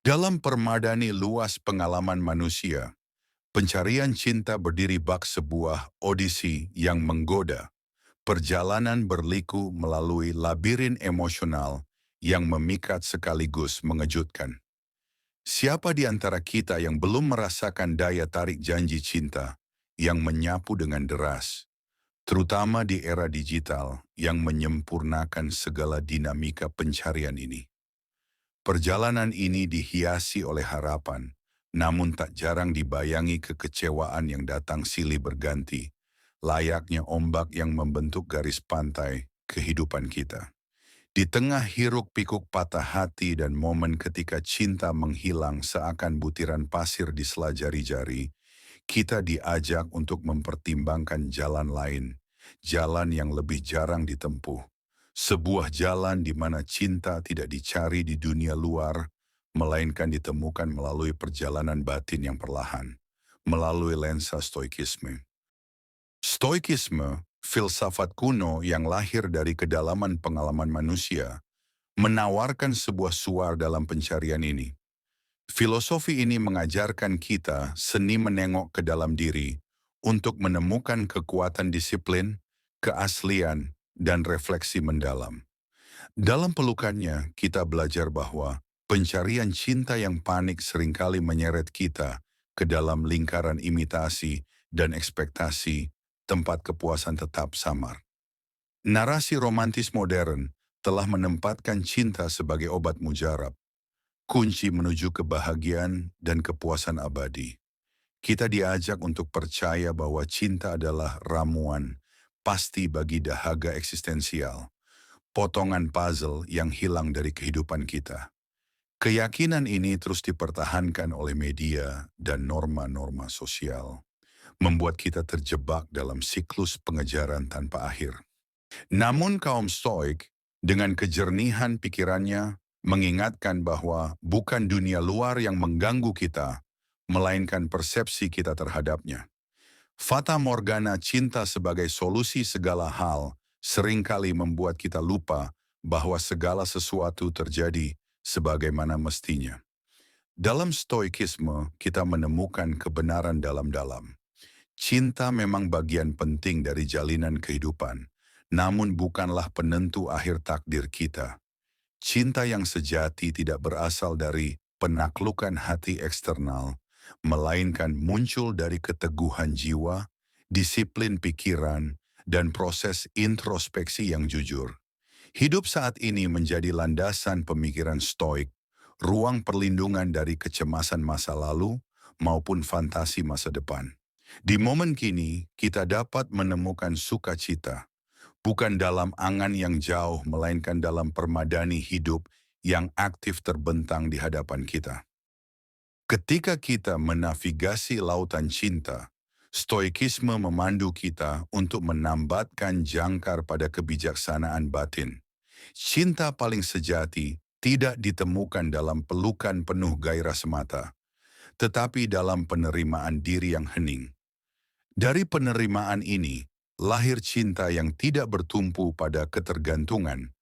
Dalam permadani luas pengalaman manusia, pencarian cinta berdiri bak sebuah odisi yang menggoda, perjalanan berliku melalui labirin emosional yang memikat sekaligus mengejutkan. Siapa di antara kita yang belum merasakan daya tarik janji cinta yang menyapu dengan deras, terutama di era digital yang menyempurnakan segala dinamika pencarian ini? Perjalanan ini dihiasi oleh harapan, namun tak jarang dibayangi kekecewaan yang datang silih berganti, layaknya ombak yang membentuk garis pantai kehidupan kita. Di tengah hiruk-pikuk patah hati dan momen ketika cinta menghilang seakan butiran pasir di sela jari-jari, kita diajak untuk mempertimbangkan jalan lain, jalan yang lebih jarang ditempuh. Sebuah jalan di mana cinta tidak dicari di dunia luar, melainkan ditemukan melalui perjalanan batin yang perlahan, melalui lensa stoikisme. Stoikisme, filsafat kuno yang lahir dari kedalaman pengalaman manusia, menawarkan sebuah suar dalam pencarian ini. Filosofi ini mengajarkan kita seni menengok ke dalam diri untuk menemukan kekuatan disiplin, keaslian, dan refleksi mendalam. Dalam pelukannya, kita belajar bahwa pencarian cinta yang panik seringkali menyeret kita ke dalam lingkaran imitasi dan ekspektasi, tempat kepuasan tetap samar. Narasi romantis modern telah menempatkan cinta sebagai obat mujarab, kunci menuju kebahagiaan dan kepuasan abadi. Kita diajak untuk percaya bahwa cinta adalah ramuan pasti bagi dahaga eksistensial, potongan puzzle yang hilang dari kehidupan kita. Keyakinan ini terus dipertahankan oleh media dan norma-norma sosial, membuat kita terjebak dalam siklus pengejaran tanpa akhir. Namun kaum Stoik, dengan kejernihan pikirannya, mengingatkan bahwa bukan dunia luar yang mengganggu kita, melainkan persepsi kita terhadapnya. Fata Morgana cinta sebagai solusi segala hal seringkali membuat kita lupa bahwa segala sesuatu terjadi sebagaimana mestinya. Dalam stoikisme, kita menemukan kebenaran dalam-dalam. Cinta memang bagian penting dari jalinan kehidupan, namun bukanlah penentu akhir takdir kita. Cinta yang sejati tidak berasal dari penaklukan hati eksternal, melainkan muncul dari keteguhan jiwa, disiplin pikiran, dan proses introspeksi yang jujur. Hidup saat ini menjadi landasan pemikiran stoik, ruang perlindungan dari kecemasan masa lalu maupun fantasi masa depan. Di momen kini, kita dapat menemukan sukacita, bukan dalam angan yang jauh, melainkan dalam permadani hidup yang aktif terbentang di hadapan kita. Ketika kita menavigasi lautan cinta, stoikisme memandu kita untuk menambatkan jangkar pada kebijaksanaan batin. Cinta paling sejati tidak ditemukan dalam pelukan penuh gairah semata, tetapi dalam penerimaan diri yang hening. Dari penerimaan ini, lahir cinta yang tidak bertumpu pada ketergantungan,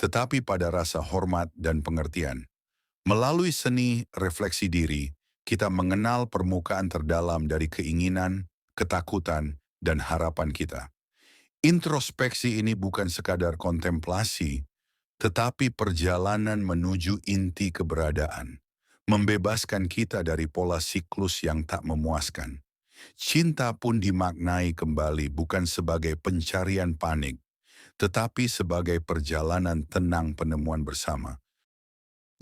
tetapi pada rasa hormat dan pengertian. Melalui seni refleksi diri, kita mengenal permukaan terdalam dari keinginan, ketakutan, dan harapan kita. Introspeksi ini bukan sekadar kontemplasi, tetapi perjalanan menuju inti keberadaan, membebaskan kita dari pola siklus yang tak memuaskan. Cinta pun dimaknai kembali bukan sebagai pencarian panik, tetapi sebagai perjalanan tenang penemuan bersama.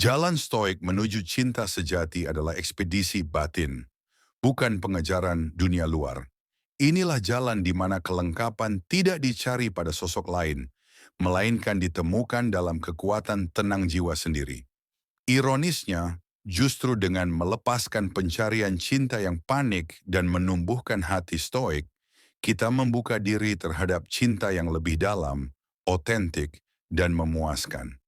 Jalan stoik menuju cinta sejati adalah ekspedisi batin, bukan pengejaran dunia luar. Inilah jalan di mana kelengkapan tidak dicari pada sosok lain, melainkan ditemukan dalam kekuatan tenang jiwa sendiri. Ironisnya, justru dengan melepaskan pencarian cinta yang panik dan menumbuhkan hati stoik, kita membuka diri terhadap cinta yang lebih dalam, otentik, dan memuaskan.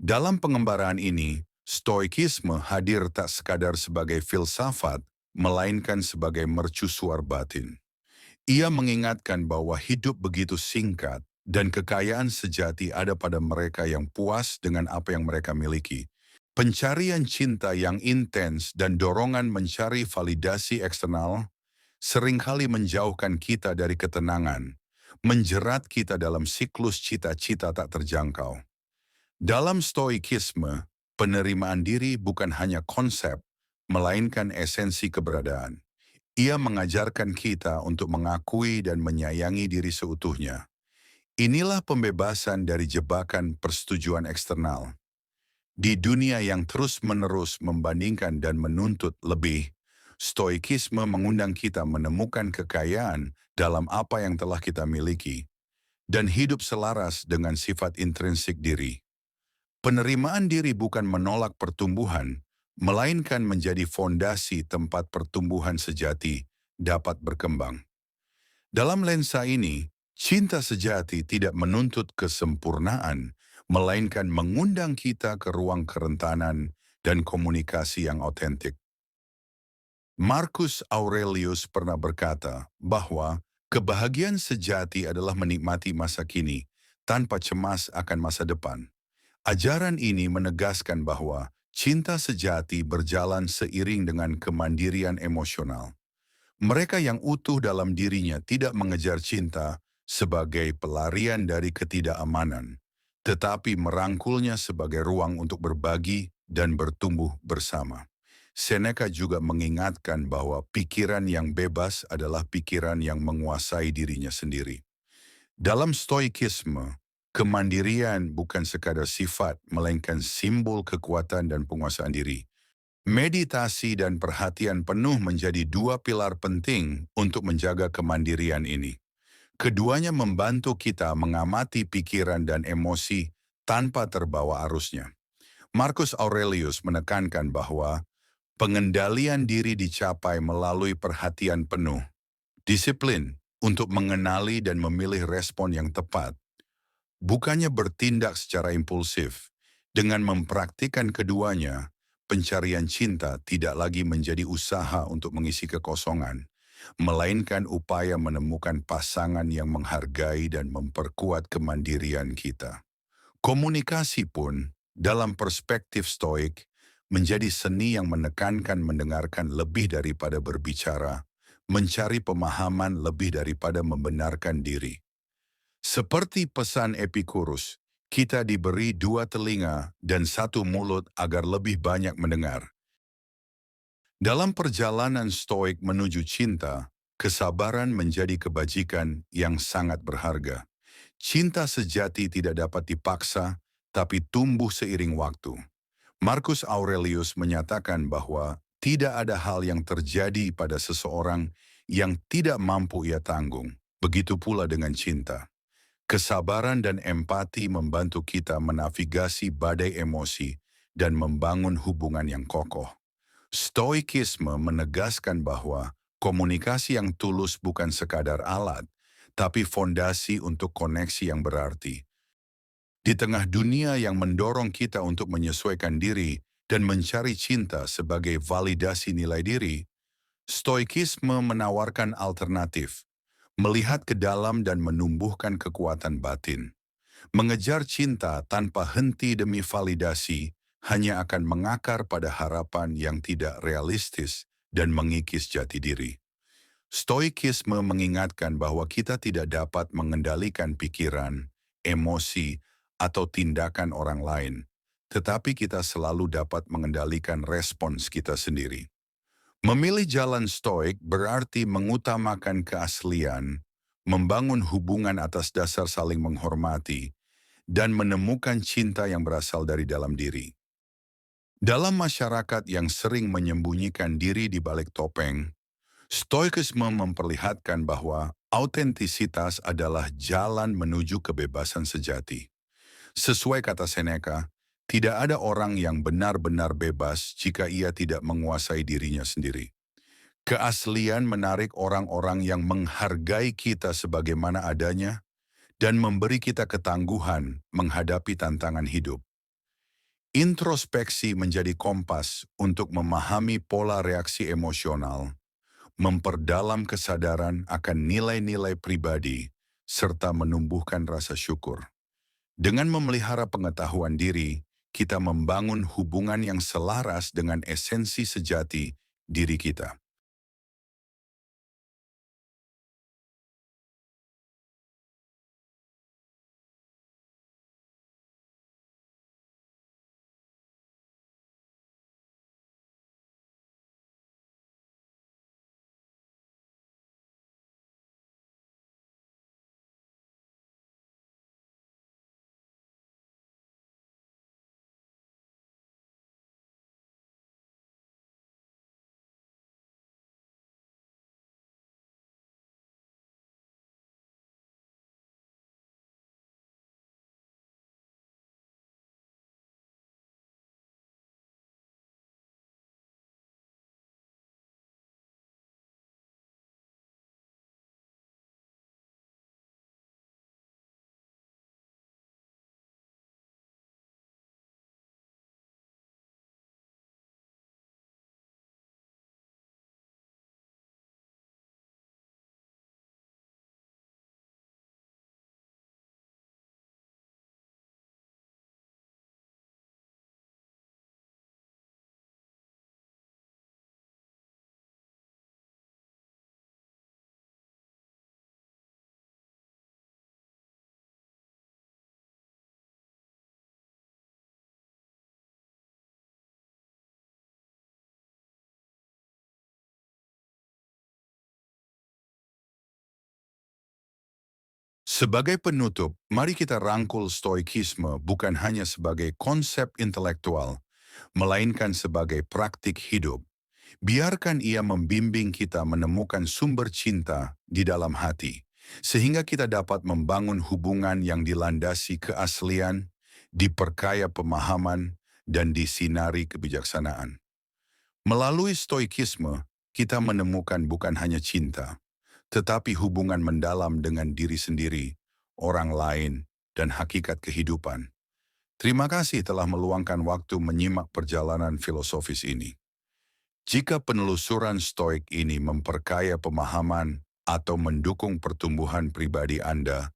Dalam pengembaraan ini, stoikisme hadir tak sekadar sebagai filsafat, melainkan sebagai mercusuar batin. Ia mengingatkan bahwa hidup begitu singkat dan kekayaan sejati ada pada mereka yang puas dengan apa yang mereka miliki, Pencarian cinta yang intens dan dorongan mencari validasi eksternal seringkali menjauhkan kita dari ketenangan, menjerat kita dalam siklus cita-cita tak terjangkau. Dalam stoikisme, penerimaan diri bukan hanya konsep, melainkan esensi keberadaan. Ia mengajarkan kita untuk mengakui dan menyayangi diri seutuhnya. Inilah pembebasan dari jebakan persetujuan eksternal. Di dunia yang terus-menerus membandingkan dan menuntut lebih, stoikisme mengundang kita menemukan kekayaan dalam apa yang telah kita miliki dan hidup selaras dengan sifat intrinsik diri. Penerimaan diri bukan menolak pertumbuhan, melainkan menjadi fondasi tempat pertumbuhan sejati dapat berkembang. Dalam lensa ini, cinta sejati tidak menuntut kesempurnaan, melainkan mengundang kita ke ruang kerentanan dan komunikasi yang otentik. Marcus Aurelius pernah berkata bahwa kebahagiaan sejati adalah menikmati masa kini tanpa cemas akan masa depan. Ajaran ini menegaskan bahwa cinta sejati berjalan seiring dengan kemandirian emosional. Mereka yang utuh dalam dirinya tidak mengejar cinta sebagai pelarian dari ketidakamanan, tetapi merangkulnya sebagai ruang untuk berbagi dan bertumbuh bersama. Seneca juga mengingatkan bahwa pikiran yang bebas adalah pikiran yang menguasai dirinya sendiri. Dalam stoikisme, kemandirian bukan sekadar sifat, melainkan simbol kekuatan dan penguasaan diri. Meditasi dan perhatian penuh menjadi dua pilar penting untuk menjaga kemandirian ini. Keduanya membantu kita mengamati pikiran dan emosi tanpa terbawa arusnya. Marcus Aurelius menekankan bahwa pengendalian diri dicapai melalui perhatian penuh, disiplin untuk mengenali dan memilih respon yang tepat, bukannya bertindak secara impulsif. Dengan mempraktikkan keduanya, pencarian cinta tidak lagi menjadi usaha untuk mengisi kekosongan, melainkan upaya menemukan pasangan yang menghargai dan memperkuat kemandirian kita. Komunikasi pun, dalam perspektif stoik, menjadi seni yang menekankan mendengarkan lebih daripada berbicara, mencari pemahaman lebih daripada membenarkan diri. Seperti pesan Epikurus, kita diberi dua telinga dan satu mulut agar lebih banyak mendengar. Dalam perjalanan stoik menuju cinta, kesabaran menjadi kebajikan yang sangat berharga. Cinta sejati tidak dapat dipaksa, tapi tumbuh seiring waktu. Marcus Aurelius menyatakan bahwa tidak ada hal yang terjadi pada seseorang yang tidak mampu ia tanggung. Begitu pula dengan cinta. Kesabaran dan empati membantu kita menavigasi badai emosi dan membangun hubungan yang kokoh. Stoikisme menegaskan bahwa komunikasi yang tulus bukan sekadar alat, tapi fondasi untuk koneksi yang berarti. Di tengah dunia yang mendorong kita untuk menyesuaikan diri dan mencari cinta sebagai validasi nilai diri, Stoikisme menawarkan alternatif, melihat ke dalam dan menumbuhkan kekuatan batin. Mengejar cinta tanpa henti demi validasi hanya akan mengakar pada harapan yang tidak realistis dan mengikis jati diri. Stoikisme mengingatkan bahwa kita tidak dapat mengendalikan pikiran, emosi, atau tindakan orang lain, tetapi kita selalu dapat mengendalikan respons kita sendiri. Memilih jalan stoik berarti mengutamakan keaslian, membangun hubungan atas dasar saling menghormati, dan menemukan cinta yang berasal dari dalam diri. Dalam masyarakat yang sering menyembunyikan diri di balik topeng, stoikisme memperlihatkan bahwa autentisitas adalah jalan menuju kebebasan sejati. Sesuai kata Seneca, tidak ada orang yang benar-benar bebas jika ia tidak menguasai dirinya sendiri. Keaslian menarik orang-orang yang menghargai kita sebagaimana adanya dan memberi kita ketangguhan menghadapi tantangan hidup. Introspeksi menjadi kompas untuk memahami pola reaksi emosional, memperdalam kesadaran akan nilai-nilai pribadi, serta menumbuhkan rasa syukur. Dengan memelihara pengetahuan diri, kita membangun hubungan yang selaras dengan esensi sejati diri kita. Sebagai penutup, mari kita rangkul stoikisme bukan hanya sebagai konsep intelektual, melainkan sebagai praktik hidup. Biarkan ia membimbing kita menemukan sumber cinta di dalam hati, sehingga kita dapat membangun hubungan yang dilandasi keaslian, diperkaya pemahaman, dan disinari kebijaksanaan. Melalui stoikisme, kita menemukan bukan hanya cinta, tetapi hubungan mendalam dengan diri sendiri, orang lain, dan hakikat kehidupan. Terima kasih telah meluangkan waktu menyimak perjalanan filosofis ini. Jika penelusuran stoik ini memperkaya pemahaman atau mendukung pertumbuhan pribadi Anda,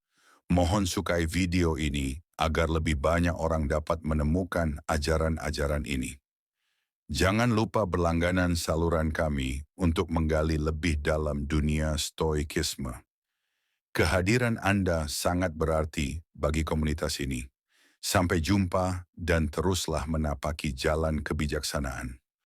mohon sukai video ini agar lebih banyak orang dapat menemukan ajaran-ajaran ini. Jangan lupa berlangganan saluran kami untuk menggali lebih dalam dunia stoikisme. Kehadiran Anda sangat berarti bagi komunitas ini. Sampai jumpa dan teruslah menapaki jalan kebijaksanaan.